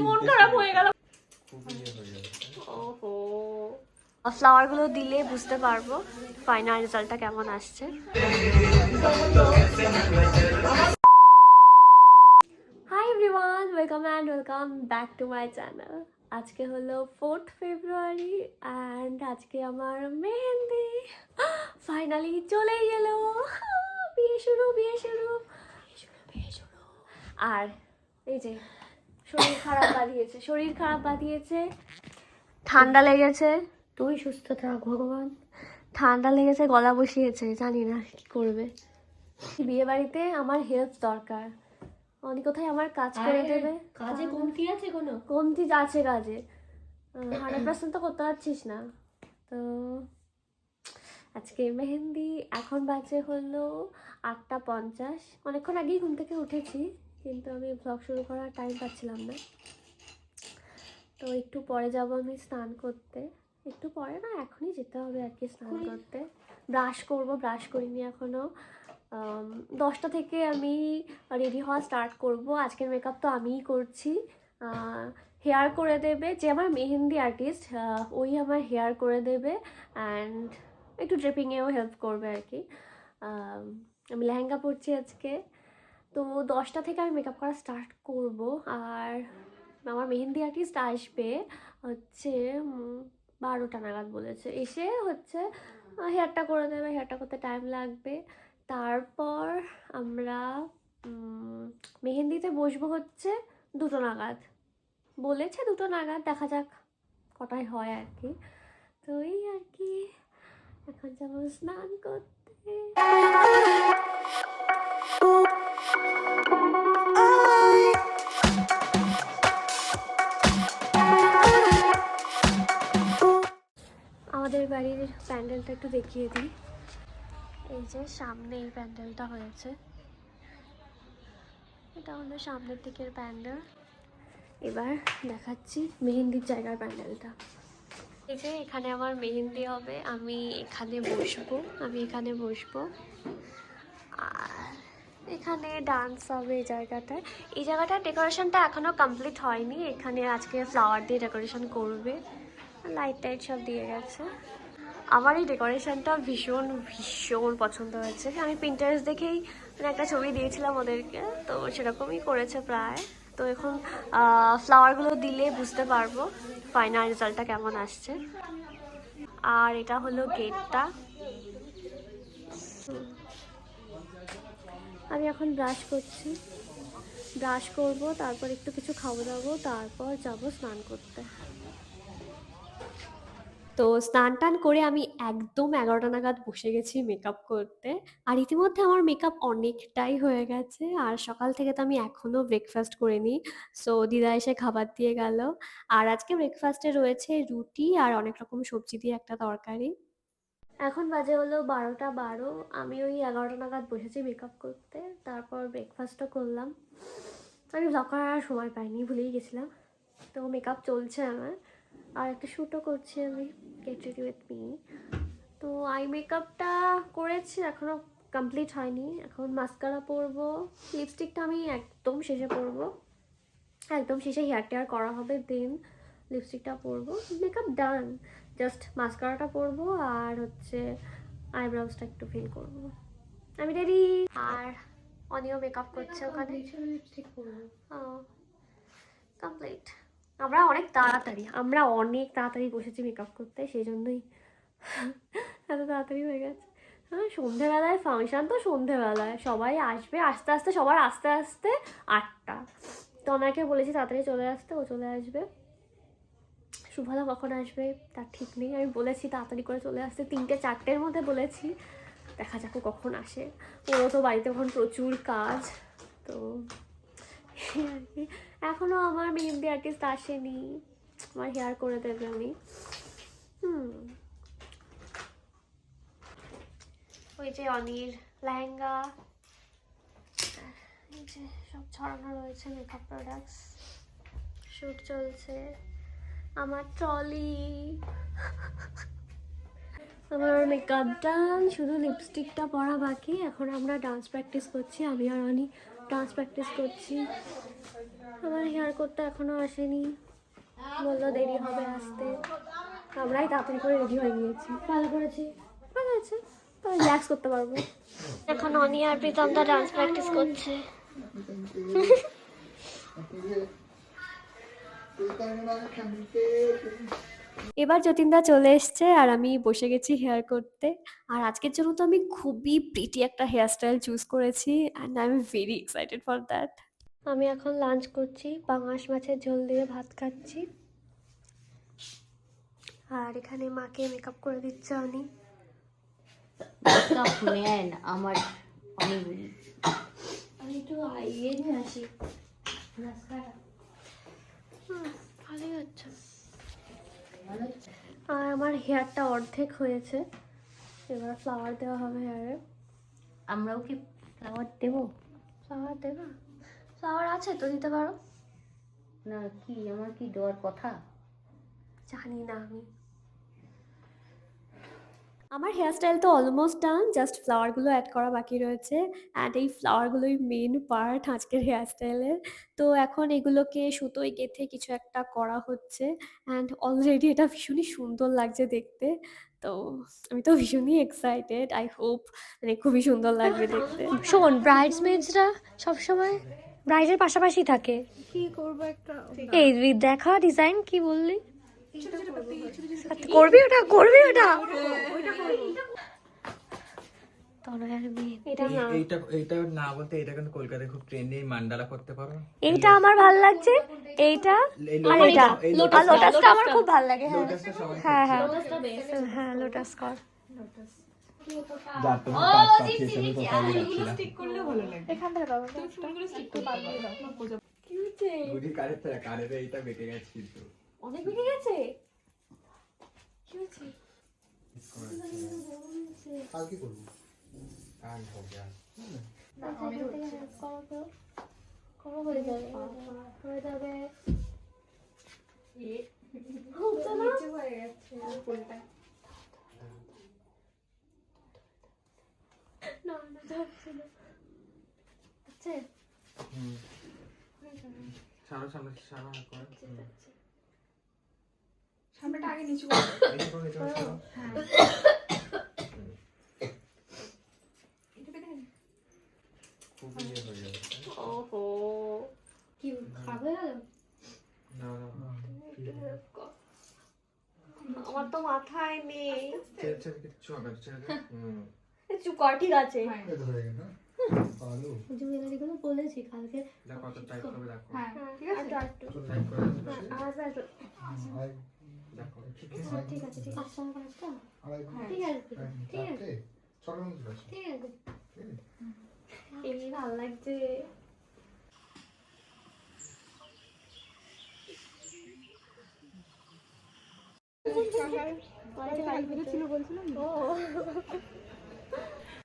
মন খারাপ হয়ে গেল। ওহো, ফ্লাওয়ার গুলো দিলে বুঝতে পারবো ফাইনাল রেজাল্টটা কেমন আসছে। Hi everyone, welcome back to my channel. আজকে হলো 4th ফেব্রুয়ারি অ্যান্ড আজকে আমার মেহেন্দি ফাইনালি চলেই গেল। বিয়ে শুরু। আর এই যে শরীর খারাপ বাঁধিয়েছে, ঠান্ডা লেগেছে। তুই সুস্থ থাক ভগবান। ঠান্ডা লেগেছে, গলা বসিয়েছে, জানি না কি করবে। বিয়ে বাড়িতে আমার হেল্প দরকার। অনেক কোথায় আমার কাজ করে দেবে। কাজে কমতি আছে? কোনো কমতি আছে কাজে, 100% তো করতে পারছিস না। তো আজকে মেহেন্দি। এখন বাজে হলো 8:50। অনেকক্ষণ আগেই ঘুম থেকে উঠেছি, কিন্তু আমি ব্লগ শুরু করার টাইম পাচ্ছিলাম না। তো একটু পরে যাব আমি স্নান করতে। একটু পরে না, এখনই যেতে হবে আর কি স্নান করতে। ব্রাশ করিনি এখনও। 10টা থেকে আমি রেডি হওয়া স্টার্ট করব। আজকের মেকআপ তো আমিই করছি। হেয়ার করে দেবে যে আমার মেহেন্দি আর্টিস্ট, ওই আমার হেয়ার করে দেবে অ্যান্ড একটু ড্রেপিংয়েও হেল্প করবে আর কি। আমি লেহেঙ্গা পরছি আজকে। তো 10টা থেকে আমি মেকআপ করা স্টার্ট করব। আর আমার মেহেন্দি আর্টিস্ট আসবে হচ্ছে 12টা নাগাদ বলেছে। এসে হচ্ছে হেয়ারটা করে দেবে। হেয়ারটা করতে টাইম লাগবে। তারপর আমরা মেহেন্দিতে বসবো হচ্ছে 2টো নাগাদ বলেছে। 2টো নাগাদ, দেখা যাক কটায় হয় আর কি। তো এই আর কি, এখন যাবো স্নান করতে। আমাদের বাড়ির প্যান্ডেলটা একটু দেখিয়ে দিই। এই যে সামনে এই প্যান্ডেলটা হয়েছে, এটা হলো সামনের দিকের প্যান্ডেল। এবার দেখাচ্ছি মেহেন্দির জায়গার প্যান্ডেলটা। এই যে এখানে আমার মেহেন্দি হবে, আমি এখানে বসবো। আর এখানে ডান্স হবে এই জায়গাটায়। এই জায়গাটার ডেকোরেশনটা এখনও কমপ্লিট হয়নি। এখানে আজকে ফ্লাওয়ার দিয়ে ডেকোরেশন করবে, লাইট টাইট সব দিয়ে গেছে। আমার এই ডেকোরেশনটা ভীষণ পছন্দ হয়েছে। আমি পিন্টারেস্ট দেখেই একটা ছবি দিয়েছিলাম ওদেরকে, তো সেরকমই করেছে প্রায়। তো এখন ফ্লাওয়ারগুলো দিলে বুঝতে পারবো ফাইনাল রেজাল্টটা কেমন আসছে। আর এটা হলো গেটটা। আমি এখন ব্রাশ করব, তারপর একটু কিছু খাওয়া দাবো, তারপর যাব স্নান করতে। তো স্নান টান করে আমি একদম 11টা নাগাদ বসে গেছি মেকআপ করতে। আর ইতিমধ্যে আমার মেকআপ অনেকটাই হয়ে গেছে। আর সকাল থেকে তো আমি এখনও ব্রেকফাস্ট করিনি। সো দিদা এসে খাবার দিয়ে গেল। আর আজকে ব্রেকফাস্টে রয়েছে রুটি আর অনেক রকম সবজি দিয়ে একটা তরকারি। এখন বাজে হলো 12টা 12। আমি ওই 11টা নাগাদ বসেছি মেকআপ করতে, তারপর ব্রেকফাস্টও করলাম। আমি ব্লগ করার আর সময় পাইনি, ভুলেই গেছিলাম। তো মেকআপ চলছে আমার, আর একটা শ্যুটও করছি আমি, গেট রেডি উইথ মি। তো আই মেকআপটা করেছি, এখনও কমপ্লিট হয়নি। এখন মাস্কারা পরবো। লিপস্টিকটা আমি একদম শেষে পরবো, একদম শেষে হেয়ার টেয়ার করা হবে, দেন লিপস্টিকটা পরবো। মেকআপ ডান, জাস্ট মাস্কারাটা পরবো আর হচ্ছে আইব্রাউজটা একটু ফিল করবো। আমি রেডি। আর অনিও মেকআপ করছে ওখানে। লিপস্টিক পরবো। কমপ্লিট। আমরা অনেক তাড়াতাড়ি বসেছি মেকআপ করতে, সেই জন্যই এত তাড়াতাড়ি হয়ে গেছে। হ্যাঁ, সন্ধেবেলায় ফাংশন, তো সন্ধেবেলায় সবাই আসবে আস্তে আস্তে, সবার আস্তে আস্তে 8টা। তো ওনাকে বলেছি তাড়াতাড়ি চলে আসতে, ও চলে আসবে। শুভদা কখন আসবে তার ঠিক নেই। আমি বলেছি তাড়াতাড়ি করে চলে আসতে, 3টে 4টের মধ্যে বলেছি। দেখা যাক ও কখন আসে। ওরও তো বাড়িতে এখন প্রচুর কাজ। তো আর কি, এখনও আমার মেহেন্দি আর্টিস্ট আসেনি, আমার হেয়ার করে দেবে আমি। ওই যে অনির লেহেঙ্গা, এই যে সব ছড়ানো রয়েছে মেকআপ প্রোডাক্টস। শ্যুট চলছে। আমার ট্রলি, আমার মেকআপ ডান, শুধু লিপস্টিকটা পরা বাকি। এখন আমরা ডান্স প্র্যাকটিস করছি, আমি আর অনি ডান্স প্র্যাকটিস করছি। আমার হেয়ার করতে এখনো আসেনি, বললো দেরি হবে আসতে। আমরাই তাড়াতাড়ি করে রেডি হয়ে গিয়েছি। ভালো করেছি, ভালো আছে, রিল্যাক্স করতে পারবো। এখন অনি আর প্রীতম দা ডান্স প্র্যাকটিস করছে। এবার যতীনদা চলে এসছে আর আমি বসে গেছি হেয়ার করতে। আর আজকের জন্য তো আমি খুবই প্রিটি একটা হেয়ার স্টাইল চুজ করেছি and I am very excited for that. আমি এখন লাঞ্চ করছি, পাঙাশ মাছের ঝোল দিয়ে ভাত খাচ্ছি। আর এখানে মাকে মেকআপ করে দিচ্ছে অনি। মেকআপ ম্যান আমার অনেক আমি একটু ইয়ে নিয়ে আসি, ভালোই হচ্ছে। আর আমার হেয়ারটা অর্ধেক হয়েছে, এবার ফ্লাওয়ার দেওয়া হবে হেয়ারে। আমরাও কি ফ্লাওয়ার দেবো? ফ্লাওয়ার দেবা? ফ্লাওয়ার আছে তো, দিতে পারো। না কি আমার কি দেওয়ার কথা? জানি না আমি। আমার হেয়ারস্টাইল তো অলমোস্ট ডান, জাস্ট ফ্লাওয়ারগুলো অ্যাড করা বাকি রয়েছে। অ্যান্ড এই ফ্লাওয়ারগুলোই মেন পার্ট আজকের হেয়ারস্টাইলের। তো এখন এগুলোকে সুতোয় গেঁথে কিছু একটা করা হচ্ছে অ্যান্ড অলরেডি এটা ভীষণই সুন্দর লাগছে দেখতে। তো আমি তো ভীষণই এক্সাইটেড, আই হোপ মানে খুবই সুন্দর লাগবে দেখতে। শোন, ব্রাইডসমেডসরা সবসময় ব্রাইডের পাশাপাশি থাকে। কি করবো একটা এই দেখা ডিজাইন কি বললি? করবি ওটা, করবি ওটা। এটা না, এইটা না বলতে এটা কিন্তু কলকাতায় খুব ট্রেন্ডি, মান্ডালা করতে পারো। এইটা আমার ভাল লাগছে, এইটা এই আর লোটাস- এটা। এই আর লোটাসটা- লোটাসটা আমার খুব ভাল লাগে। হ্যাঁ লোটাসটা সবাই হ্যাঁ হ্যাঁ লোটাসটা বেস্ট। হ্যাঁ, লোটাস কর। যার তুমি কাজ পাঠিয়েছে আমি কোথায় যাচ্ছিলাম। করলে ভালো লাগবে। এখান থেকে দাও। তুমি ফুলগুলো স্টিক করে পারবে না। কি হচ্ছে? গুড়ি কারের এইটা বেঁকে গেছে কিন্তু। অনেক বেড়ে গেছে। কি হচ্ছে? কাল কি করবি? কাল হবে আর। করো, হয়ে যাবে, হয়ে যাবে। হচ্ছে না? নিচে হয়ে গেছে ফুলটা। না না, যাচ্ছে না। আচ্ছা, হুম। সারা সামনে সারা হাত করে। সামনেটা আগে নিচু করে। এই দেখো, এটা সারা। হ্যাঁ। এটা পেতে নেই। খুব ইয়ে হয়ে যাবে। ওহো, কি খারাপ হয়ে গেল? না না। আমার তো মাথায় নেই। ছেড়ে ছেড়ে কিচ্ছু হবে না, ছেড়ে দে। হুম। চুপ কর, ঠিক আছে। হ্যাঁ। ধরে গেল। ভালো। জুয়েলারিগুলো বলেছি কালকে। দেখো কত টাইট করবে দেখো। হ্যাঁ, ঠিক আছে। একটু। টাইট করে দিচ্ছি। দেখো। ঠিক আছে, ঠিক আছে। ঠিক আছে, ঠিক আছে, ঠিক আছে। এই ভালো লাগছে।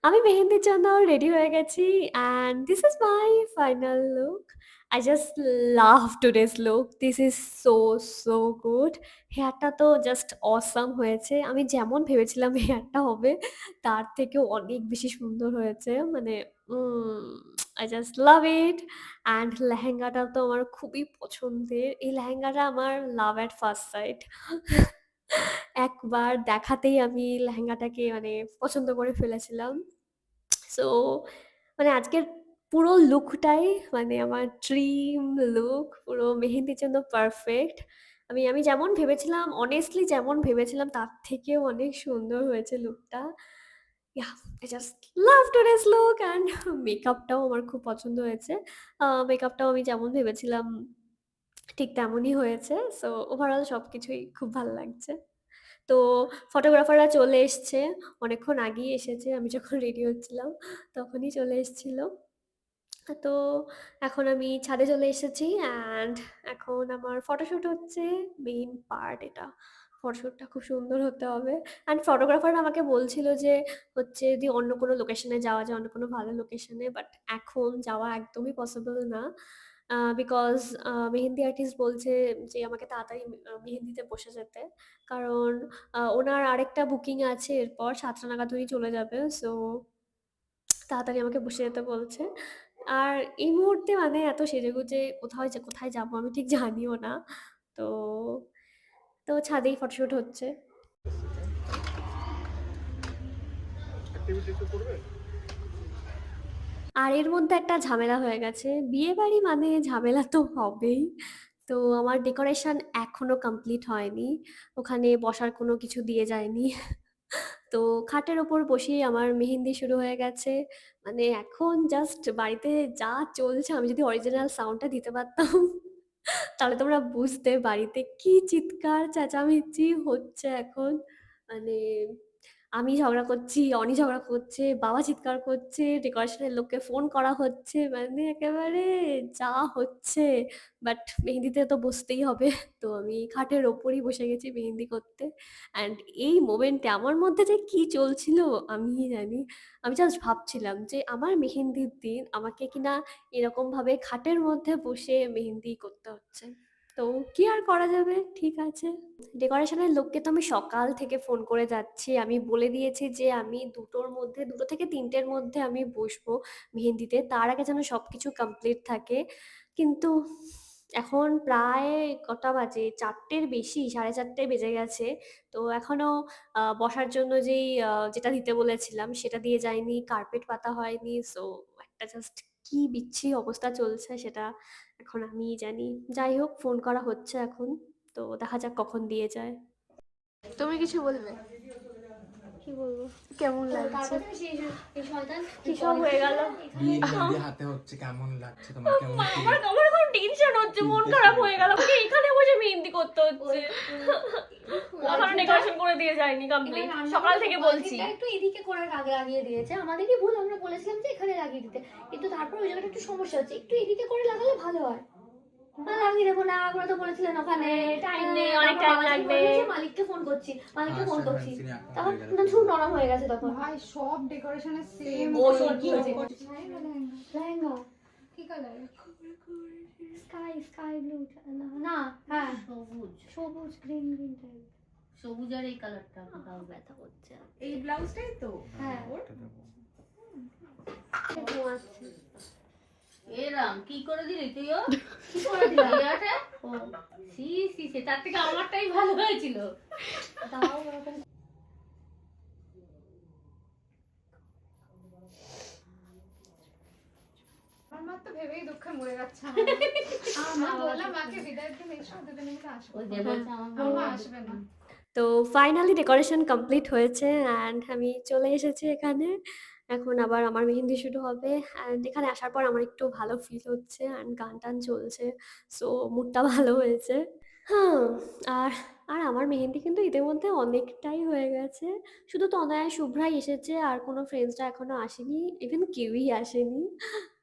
আমি মেহেন্দির জন্য রেডি হয়ে গেছি and this is my final look. I just love today's look, this is so so good. হেয়ারটা তো জাস্ট অসাম হয়েছে, আমি যেমন ভেবেছিলাম হেয়ারটা হবে তার থেকেও অনেক বেশি সুন্দর হয়েছে। মানে I just love it. And লেহেঙ্গাটা তো আমার খুবই পছন্দের, এই লেহেঙ্গাটা আমার লাভ অ্যাট ফার্স্ট সাইট। একবার দেখাতেই আমি লেহেঙ্গাটাকে মানে পছন্দ করে ফেলেছিলাম। সো মানে আজকের পুরো লুকটাই মানে আমার ড্রিম লুক, পুরো মেহেন্দির জন্য পারফেক্ট। আমি যেমন ভেবেছিলাম, অনেস্টলি যেমন ভেবেছিলাম তার থেকেও অনেক সুন্দর হয়েছে লুকটা। Yeah, I just love today's look and মেকআপটাও আমার খুব পছন্দ হয়েছে। মেকআপটাও আমি যেমন ভেবেছিলাম ঠিক তেমনই হয়েছে। সো ওভারঅল সব কিছুই খুব ভালো লাগছে। তো ফটোগ্রাফাররা চলে এসছে, অনেকক্ষণ আগেই এসেছে, আমি যখন রেডি হচ্ছিলাম তখনই চলে এসেছিল। তো এখন আমি ছাদে চলে এসেছি অ্যান্ড এখন আমার ফটোশ্যুট হচ্ছে, মেইন পার্ট এটা। ফটোশ্যুটটা খুব সুন্দর হতে হবে অ্যান্ড ফটোগ্রাফার আমাকে বলছিল যে হচ্ছে যদি অন্য কোনো লোকেশনে যাওয়া যায়, অন্য কোনো ভালো লোকেশনে, বাট এখন যাওয়া একদমই পসিবল না। বিকজ মেহেন্দি আর্টিস্ট বলছে যে আমাকে তাড়াতাড়ি মেহেন্দিতে বসে যেতে, কারণ ওনার আরেকটা বুকিং আছে, এরপর ৭টা নাগাদ উনি চলে যাবে। সো তাড়াতাড়ি আমাকে বসে যেতে বলছে। আর এই মুহূর্তে মানে এত সেজেগুজে কোথায় যাবো আমি ঠিক জানিও না। তো তো ছাদেই ফটোশুট হচ্ছে। অ্যাক্টিভিটি একটু করবে? আর এর মধ্যে একটা ঝামেলা হয়ে গেছে। বিয়েবাড়ি মানে ঝামেলা তো হবেই। তো আমার ডেকোরেশন এখনো কমপ্লিট হয়নি। ওখানে বসার কোনো কিছু দিয়ে যায়নি। তো খাটের ওপর বসেই আমার মেহেন্দি শুরু হয়ে গেছে। মানে এখন জাস্ট বাড়িতে যা চলছে আমি যদি অরিজিনাল সাউন্ডটা দিতে পারতাম তাহলে তোমরা বুঝতে বাড়িতে কি চিৎকার চেঁচামেচি হচ্ছে এখন। মানে আমি ঝগড়া করছি, অনি ঝগড়া করছে, বাবা চিৎকার করছে, ডেকোরেশনের লোককে ফোন করা হচ্ছে। মানে একেবারে যা হচ্ছে। বাট মেহেন্দিতে তো বসতেই হবে। তো আমি খাটের ওপরই বসে গেছি মেহেন্দি করতে। অ্যান্ড এই মোমেন্টে আমার মধ্যে যে কি চলছিল আমিই জানি। আমি জাস্ট ভাবছিলাম যে আমার মেহেন্দির দিন আমাকে কিনা এরকমভাবে খাটের মধ্যে বসে মেহেন্দি করতে হচ্ছে। তো কি আর করা যাবে? ঠিক আছে। ডেকোরেশনের লোককে তো আমি সকাল থেকে ফোন করে যাচ্ছি। আমি বলে দিয়েছি যে আমি ২ থেকে ৩টের মধ্যে আমি বসবো মেহেন্দিতে। তার আগে যেন সবকিছু কমপ্লিট থাকে। কিন্তু এখন প্রায় কটা বাজে? ৪টের বেশি, ৪:৩০ বেজে গেছে। তো এখনো বসার জন্য যেটা দিতে বলেছিলাম সেটা দিয়ে যায়নি, কার্পেট পাতা হয়নি। সো একটা জাস্ট কি বিচ্ছিরি অবস্থা চলছে সেটা এখন আমিই জানি। যাই হোক ফোন করা হচ্ছে এখন। তো দেখা যাক কখন দিয়ে যায়। তুমি কিছু বলবে? কি বলবো? কেমন লাগছে? কি সব হয়ে গেল? বিয়ে মেহেন্দি হাতে হচ্ছে, কেমন লাগছে তোমার? কেমন feel? আমার এখন টেনশন হচ্ছে, মন খারাপ হয়ে গেল। আমাকে এখানে বসে মেহেন্দি করতে হচ্ছে। এখনো ডেকোরেশন করে দিয়ে যায়নি কমপ্লিট। সকাল থেকে বলছি। একটু এদিকে করে লাগিয়ে দিয়েছে, আমাদেরই ভুল, আমরা বলেছিলাম যে এখানে লাগিয়ে দিতে, কিন্তু তারপর ওই জায়গাটা একটু সমস্যা হচ্ছে, একটু এদিকে করে লাগালে ভালো হয়। না লাগিয়ে দেবো না, ওরা তো বলেছিলেন ওখানে টাইম নেই, অনেক টাইম লাগবে। মালিককে ফোন করছি, মালিককে ফোন করছি, তিনি এখন তখন হয়ে গেল। খুব নরম হয়ে গেছে তখন। ভাই সব ডেকোরেশনের সেম। ও শোন কি হয়েছে? লেহেঙ্গা কি কালার? স্কাই ব্লু না, হ্যাঁ সবুজ সবুজ গ্রিন টাইপ। সবুজ আর এই কালারটা দাও, ব্যথা করছে। এই ব্লাউজটাই তো? হ্যাঁ এটা দেবো। ঘুমাচ্ছে। এরাম কি করে দিলি তুই? ও কি করে দিলি এটা? ও সি সি সে তার থেকে আমারটাই ভালো হয়েছিল। দাও এরকম। আমার মা তো ভেবেই দুঃখে মরে যাচ্ছে। আমি বললাম মাকে বিদায়ের দিন এসো, দুজনে মিলে আসবো। ওই দেবো আমার মা আসবে না। তো ফাইনালি ডেকোরেশন কমপ্লিট হয়েছে অ্যান্ড আমি চলে এসেছি এখানে। এখন আবার আমার মেহেন্দি শুরু হবে অ্যান্ড এখানে আসার পর আমার একটু ভালো ফিল হচ্ছে অ্যান্ড গান-টান চলছে। সো মুডটা ভালো হয়েছে। হ্যাঁ, আর আর আমার মেহেন্দি কিন্তু ইতিমধ্যে অনেকটাই হয়ে গেছে। শুধু তনয়া, শুভ্রাই এসেছে আর কোনো ফ্রেন্ডসরা এখনো আসেনি। ইভেন কেউই আসেনি।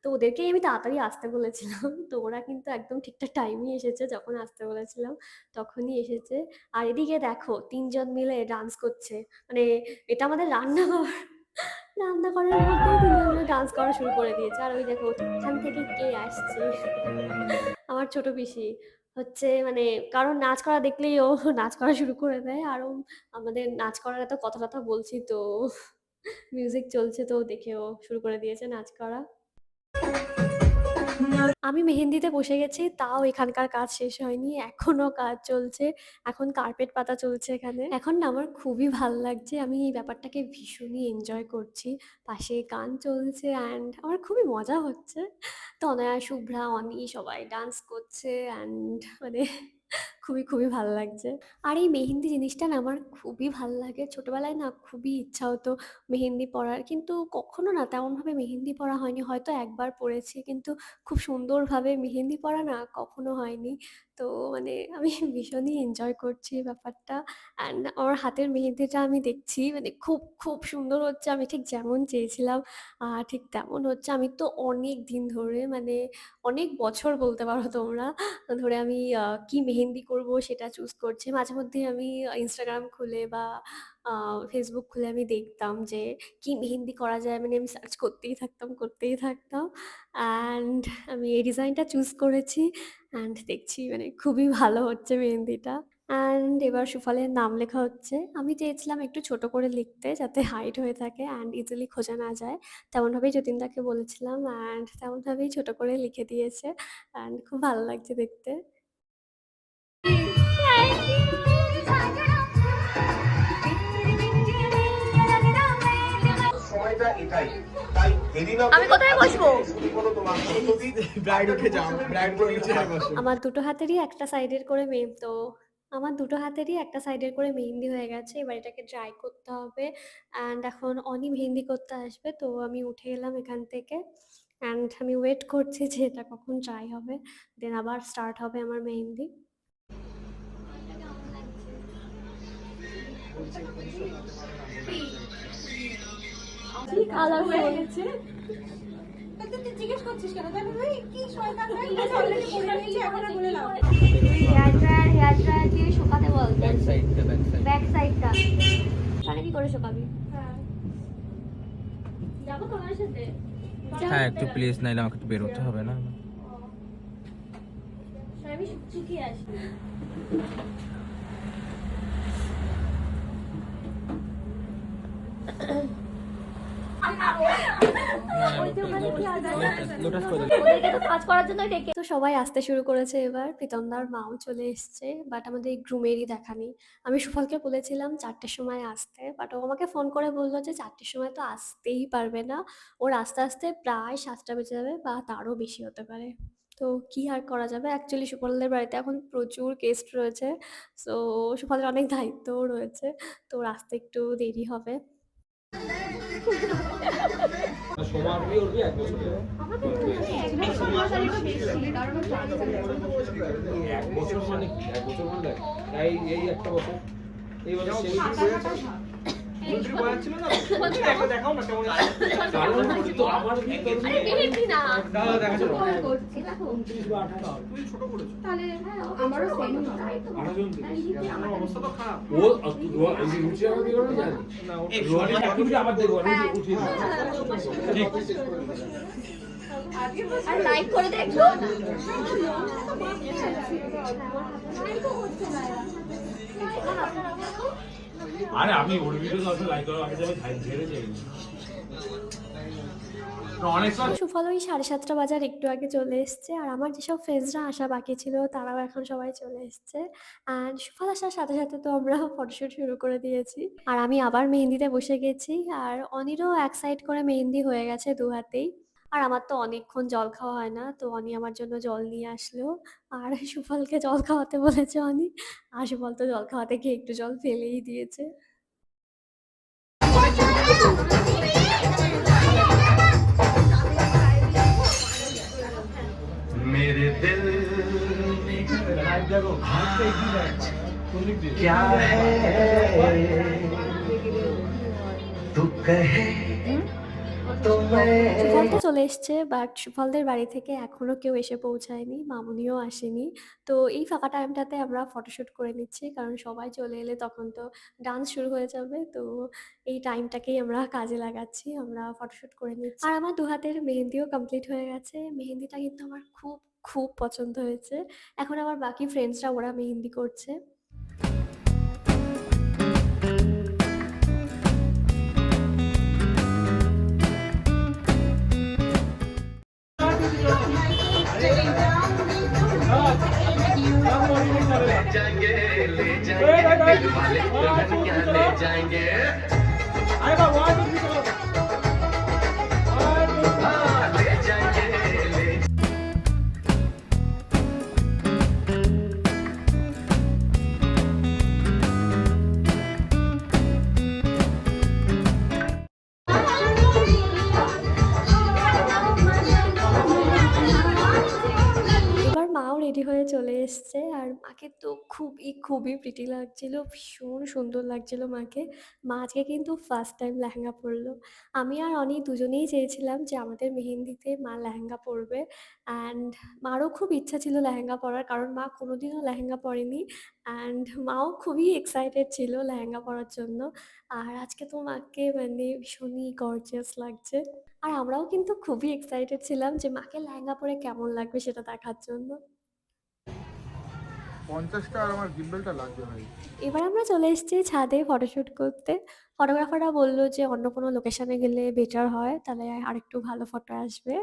তো ওদেরকেই আমি তাড়াতাড়ি আসতে বলেছিলাম। তো ওরা কিন্তু একদম ঠিকঠাক টাইমেই এসেছে, যখন আসতে বলেছিলাম তখনই এসেছে। আর এদিকে দেখো ৩ জন মিলে ডান্স করছে। মানে এটা আমাদের রান্নাঘর। রান্নাঘরের মধ্যেই ৩ জন মিলে ডান্স করা শুরু করে দিয়েছে। আর ওই দেখো ওখান থেকে কে আসছে? আমার ছোট পিসি। হচ্ছে মানে কারোর নাচ করা দেখলেই ও নাচ করা শুরু করে দেয়। আর ও আমাদের নাচ করার এত কথা-টথা বলছি তো মিউজিক চলছে তো দেখে ও শুরু করে দিয়েছে নাচ করা। আমি মেহেন্দিতে বসে গেছি, তাও এখানকার কাজ শেষ হয়নি। এখনো কাজ চলছে। এখন কার্পেট পাতা চলছে এখানে। এখন না আমার খুবই ভাল লাগছে। আমি এই ব্যাপারটাকে ভীষণই এনজয় করছি। পাশে গান চলছে অ্যান্ড আমার খুবই মজা হচ্ছে। তনয়া, শুভ্রা, অনি সবাই ডান্স করছে অ্যান্ড মানে খুবই ভাল লাগছে। আর এই মেহেন্দি জিনিসটা না আমার খুবই ভাল লাগে। ছোটবেলায় না খুবই ইচ্ছা হতো মেহেন্দি পরার। কিন্তু কখনো না তেমনভাবে মেহেন্দি পরা হয়নি। হয়তো একবার পড়েছি কিন্তু খুব সুন্দরভাবে মেহেন্দি পরা না কখনো হয়নি। তো মানে আমি ভীষণই এনজয় করছি এই ব্যাপারটা। অ্যান্ড আমার হাতের মেহেন্দিটা আমি দেখছি মানে খুব সুন্দর হচ্ছে। আমি ঠিক যেমন চেয়েছিলাম ঠিক তেমন হচ্ছে। আমি তো অনেক দিন ধরে মানে অনেক বছর বলতে পারো তোমরা ধরে আমি কি মেহেন্দি করব সেটা চুজ করছি। মাঝেমধ্যেই আমি Instagram খুলে বা আ Facebook খুলে আমি দেখতাম যে কি মেহেন্দি করা যায়। মানে আমি সার্চ করতেই থাকতাম। অ্যান্ড আমি এই ডিজাইনটা চুজ করেছি অ্যান্ড দেখছি মানে খুবই ভালো হচ্ছে মেহেন্দিটা। অ্যান্ড এবার সুফলের নাম লেখা হচ্ছে। আমি চেয়েছিলাম একটু ছোট করে লিখতে যাতে হাইড হয়ে থাকে অ্যান্ড ইজিলি খোঁজা না যায়। তেমনভাবেই যতীনদাকে বলেছিলাম অ্যান্ড তেমনভাবেই ছোট করে লিখে দিয়েছে অ্যান্ড খুব ভালো লাগছে দেখতে। সময়টা এটাই, তাই দেরি না আমি কোথায় বসবো? শুরু করো তোমার প্রস্তুতি। ব্রাইড উঠে যাও, ব্রাইড করে নিচে বসো। আমার দুটো হাতেরই একটা সাইডের করে আমার দুটো হাতেরই একটা সাইডের করে মেহেন্দি হয়ে গেছে। এবার এটাকে ড্রাই করতে হবে অ্যান্ড এখন অনি মেহেন্দি করতে আসবে। তো আমি উঠে এলাম এখান থেকে অ্যান্ড আমি ওয়েট করছি যে এটা কখন ড্রাই হবে। দেন আবার স্টার্ট হবে আমার মেহেন্দি। কি কালার হয়ে গেছে। হেয়ার ড্রায়ার দিয়ে শুকাতে বলতে ব্যাক সাইডটা তাহলে কি করে শুকাবি? যাবো তোমার সাথে? হ্যাঁ একটু প্লিজ, নাইলে আমাকে তো বেরোতে হবে না। আমি শুকিয়ে আসি। কাজ করার জন্য ডেকে তো সবাই আসতে শুরু করেছে। এবার প্রীতমদার মাও চলে এসছে, বাট আমাদের গ্রুমেরই দেখা নেই। আমি সুফলকে বলেছিলাম 4টের সময় আসতে, বাট ও আমাকে ফোন করে বললো যে 4টের সময় তো আসতেই পারবে না, ওর আস্তে আস্তে প্রায় 7টা বেজে যাবে বা তারও বেশি হতে পারে। তো কি আর করা যাবে, অ্যাকচুয়ালি সুফলদের বাড়িতে এখন প্রচুর গেস্ট রয়েছে, সো সুফলের অনেক দায়িত্বও রয়েছে, তো ওর আসতে একটু দেরি হবে। এক বছর মানে কি? এক বছর মানে দেখ, এই একটা বছর এই বছর তো আমার ও রুচি আমার দিকে জানি আমার দেখবো উঠিয়ে আর লাইক করে দেখো। আরে আমি ওর ভিডিও তো লাইক করো, আমি যাবে ঝেড়ে যাই অনেক সুফল ওই 7:30 বাজার একটু আগে চলে এসছে, আর আমার যেসব ফ্রেন্ডসরা আসা বাকি ছিল তারাও এখন সবাই চলে এসছে। অ্যান্ড সুফল আসার সাথে সাথে তো আমরা ফটোশুট শুরু করে দিয়েছি, আর আমি আবার মেহেন্দিতে বসে গেছি। আর অনিরও এক সাইড করে মেহেন্দি হয়ে গেছে 2 হাতেই। আর আমার তো অনেকক্ষণ জল খাওয়া হয় না, তো অনি আমার জন্য জল নিয়ে আসলো। আর সুফলকে জল খাওয়াতে বলেছে অনি, আর সুফল তো জল খাওয়াতে গিয়ে একটু জল ফেলেই দিয়েছে। मेरे दिल में क्या है तू कहे तो मैं সুফল তো চলে এসছে, বাট সুফলদের বাড়ি থেকে এখনো কেউ এসে পৌঁছায়নি, মামুনিও আসেনি। তো এই ফাঁকা টাইমটাতে আমরা ফটোশুট করে নিচ্ছি, কারণ সবাই চলে এলে তখন তো ডান্স শুরু হয়ে যাবে। তো এই টাইমটাকেই আমরা কাজে লাগাচ্ছি, আমরা ফটোশুট করে নিচ্ছি। আর আমার 2 হাতের মেহেন্দিও কমপ্লিট হয়ে গেছে। মেহেন্দিটা কিন্তু আমার খুব খুব পছন্দ হয়েছে। এখন আমার বাকি ফ্রেন্ডসরা ওরা মেহেন্দি করছে। এবার মাও রেডি হয়ে চলে এসছে, আর মাকে তো খুবই খুবই প্রিটি লাগছিল, ভীষণ সুন্দর লাগছিল মাকে। মা আজকে কিন্তু ফার্স্ট টাইম লেহেঙ্গা পরলো। আমি আর অনি দুজনেই চেয়েছিলাম যে আমাদের মেহেন্দিতে মা লেহেঙ্গা পরবে, অ্যান্ড মারও খুব ইচ্ছা ছিল লেহেঙ্গা পরার, কারণ মা কোনোদিনও লেহেঙ্গা পরেনি। অ্যান্ড মাও খুবই এক্সাইটেড ছিল লেহেঙ্গা পরার জন্য। আর আজকে তো মাকে মানে ভীষণই গর্জিয়াস লাগছে। আর আমরাও কিন্তু খুবই এক্সাইটেড ছিলাম যে মাকে লেহেঙ্গা পরে কেমন লাগবে সেটা দেখার জন্য। 50টা আর আমার গিম্বেলটা লাগবে ভাই। এবার আমরা চলে এসেছি ছাদে ফটোশ্যুট করতে। ফটোগ্রাফাররা বলল যে অন্য কোনো লোকেশনে গেলে বেটার হয়, তাহলে আরেকটু ভালো ফটো আসবে।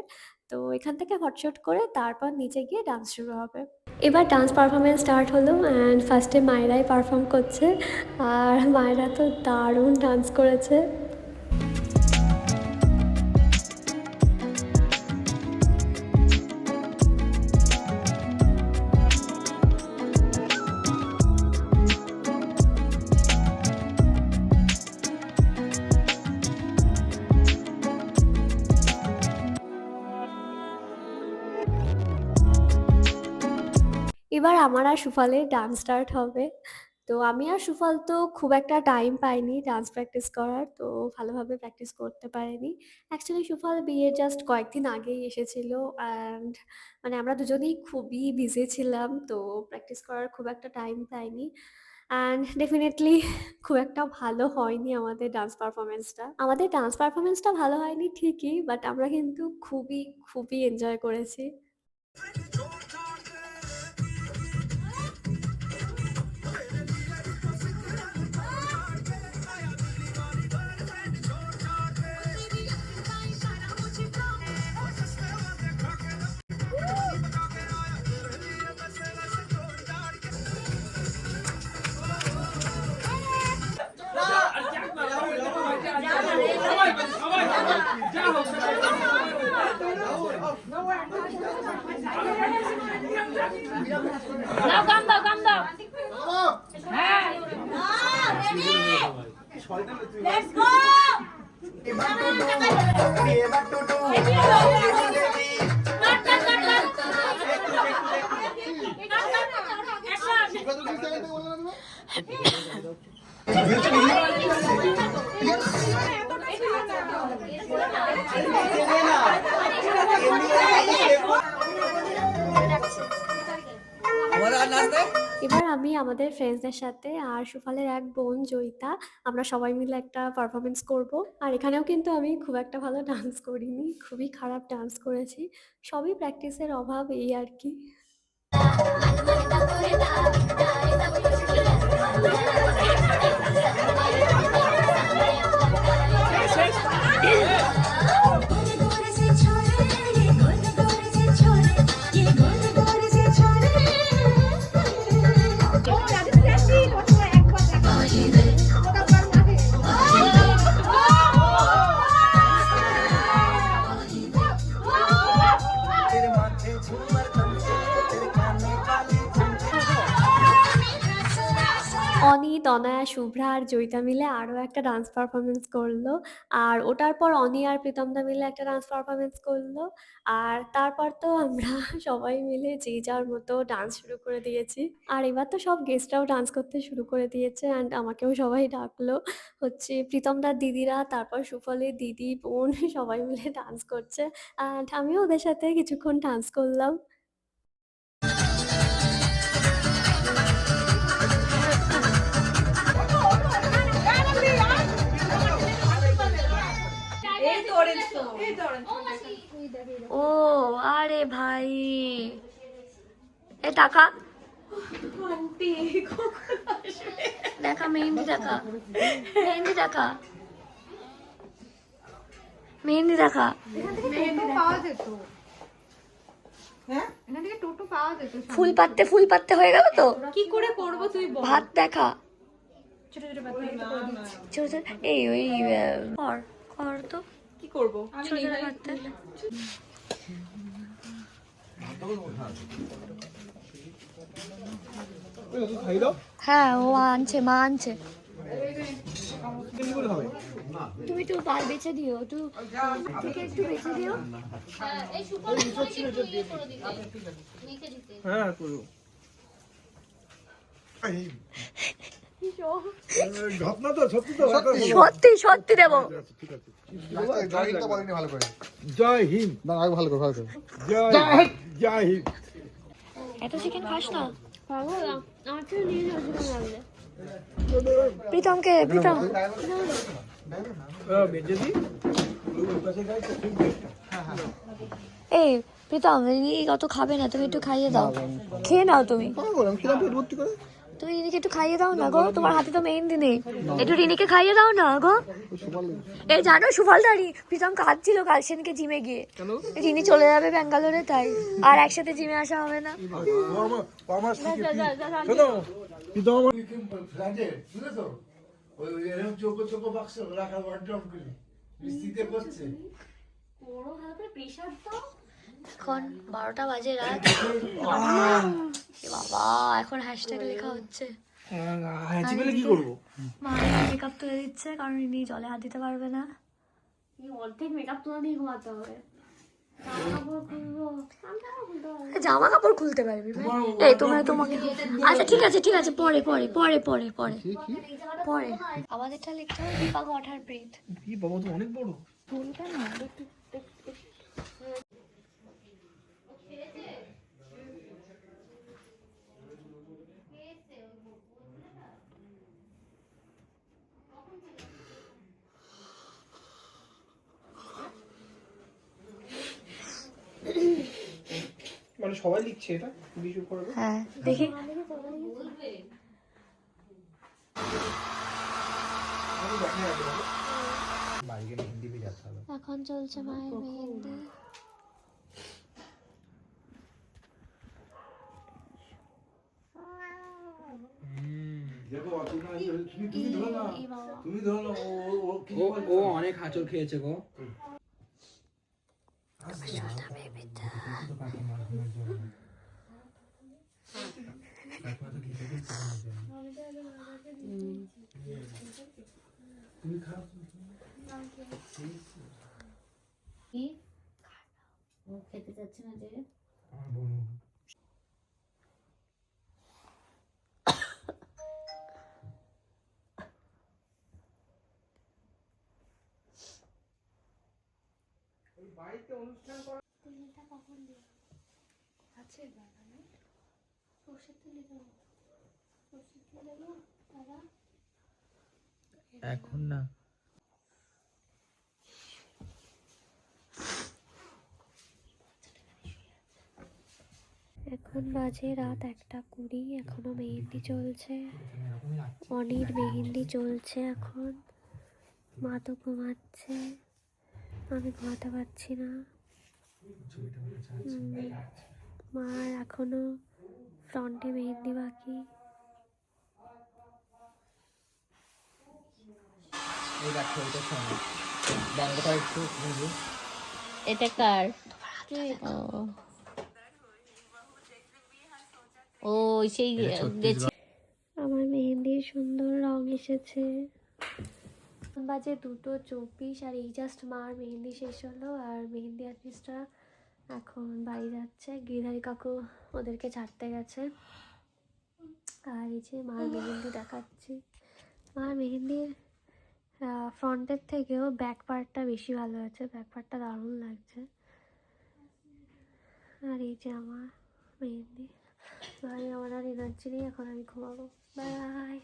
তো এখান থেকে ফটোশ্যুট করে তারপর নিচে গিয়ে ডান্স শুরু হবে। এবার ডান্স পারফরমেন্স স্টার্ট হলো অ্যান্ড ফার্স্টে মায়েরাই পারফর্ম করছে, আর মায়েরা তো দারুণ ডান্স করেছে। এবার আমার আর সুফলের ডান্স স্টার্ট হবে। তো আমি আর সুফল তো খুব একটা টাইম পাইনি ডান্স প্র্যাকটিস করার, তো ভালোভাবে প্র্যাকটিস করতে পারিনি। অ্যাকচুয়ালি সুফল বিয়ের জাস্ট কয়েকদিন আগেই এসেছিল অ্যান্ড মানে আমরা দুজনেই খুবই বিজি ছিলাম, তো প্র্যাকটিস করার খুব একটা টাইম পাইনি। অ্যান্ড ডেফিনেটলি খুব একটা ভালো হয়নি আমাদের ডান্স পারফরমেন্সটা। আমাদের ডান্স পারফরমেন্সটা ভালো হয়নি ঠিকই, বাট আমরা কিন্তু খুবই খুবই এনজয় করেছি। এবার আমি আমাদের ফ্রেন্ডসদের সাথে আর সুফলের এক বোন জয়িতা আমরা সবাই মিলে একটা পারফরমেন্স করব। আর এখানেও কিন্তু আমি খুব একটা ভালো ডান্স করিনি, খুবই খারাপ ডান্স করেছি। সবই প্র্যাকটিসের অভাব, এই আর কি। অনি, তনয়া, শুভ্রা আর জয়িতা মিলে আরও একটা ডান্স পারফরমেন্স করলো। আর ওটার পর অনি আর প্রীতমদা মিলে একটা ডান্স পারফরমেন্স করলো। আর তারপর তো আমরা সবাই মিলে যে যার মতো ডান্স শুরু করে দিয়েছি। আর এবার তো সব গেস্টরাও ডান্স করতে শুরু করে দিয়েছে অ্যান্ড আমাকেও সবাই ডাকলো। হচ্ছে প্রীতমদার দিদিরা, তারপর সুফলের দিদি, বোন সবাই মিলে ডান্স করছে অ্যান্ড আমিও ওদের সাথে কিছুক্ষণ ডান্স করলাম। ও আরে ভাই, এ টাকা দেখা, মেহেন্দি দেখা, মেহেন্দি দেখা, মেহেন্দি দেখা। টোটো পাওয়া যেত, হ্যাঁ এখান থেকে টোটো পাওয়া যেত। ফুল পাততে হয়ে গেল তো। কি করে করবো তুই বল? ভাত দেখা, ছোট ছোট পাতা ছোট ছোট এই ওই কর তো কি করবো? ছোট ছোট পাততে। হ্যাঁ ও আনছে, মা আনছে। তুমি একটু পাল বেছে দিও, একটু থেকে একটু বেছে দিও। হ্যাঁ করবো। ঘটনা তো সত্যি তো, সত্যি দেবো। জয় হিন্দ। জয় হিন্দ। এত চিকেন খাস না? প্রীতমকে, প্রীতম বেঁচে দিই। এই প্রীতম এই অত খাবে না, তুমি একটু খাইয়ে দাও, খেয়ে নাও তুমি। তুমি রিনিকে একটু খাইয়ে দাও না গো, তোমার হাতে তো মেহেন্দি নেই, একটু রিনিকে খাইয়ে দাও না গো। এই জানো সুফলদারি প্রীতম কাঁদছিল কাল সেদিনকে জিমে গিয়ে, রিনি চলে যাবে ব্যাঙ্গালোরে তাই, আর একসাথে জিমে আসা হবে না। এখন 12টা বাজে রাত। এ বাবা এখন হ্যাশট্যাগ লেখা হচ্ছে। কি করবো? মা মেকআপ তুলে দিচ্ছে কারণ ইনি জলে হাত দিতে পারবে না। অর্ধেক মেকআপ তোলা দিয়ে ঘুমাতে হবে। জামা কাপড় খুলতে পারবি ভাই? এই তোমাকে আচ্ছা ঠিক আছে পরে পরে পরে পরে পরে পরে আমাদেরটা লিখতে হবে দীপা ওয়াটার ব্রিথ। কি বাবা তো অনেক বড়। ভুলটা না মানে সবাই লিখছে এটা বিশু করবে। হ্যাঁ দেখি এখন চলছে মায়ের মেহেন্দি। ও অনেক হাঁচড় খেয়েছে গো। খেতে চাচ্ছে না যে এখন না এখন বাজে রাত 1:20, এখনো মেহেন্দি চলছে। অনির মেহেন্দি চলছে এখন। মা তো ঘুমাচ্ছে, আমি ঘুমাতে পারছি না। মার এখনো ফ্রন্টে মেহেন্দি বাকি। এই দেখো এটা শোনো বন্ধটা একটু বুঝো। এটা কার? ও সেই গেছে। আমার মেহেন্দির সুন্দর রং এসেছে। বাজে 2:24 আর এই জাস্ট মার মেহেন্দি শেষ হলো, আর মেহেন্দি আর্টিস্টরা এখন বাড়ি যাচ্ছে। গিরিধারী কাকু ওদেরকে ছাড়তে গেছে। আর এই যে মার মেহেন্দি দেখাচ্ছি। মার মেহেন্দির ফ্রন্টের থেকেও ব্যাক পার্টটা বেশি ভালো হয়েছে, ব্যাক পার্টটা দারুণ লাগছে। আর এই যে আমার মেহেন্দি। ভাই আমার আর এনার্জি নেই, এখন আমি ঘুমাবো। বাই।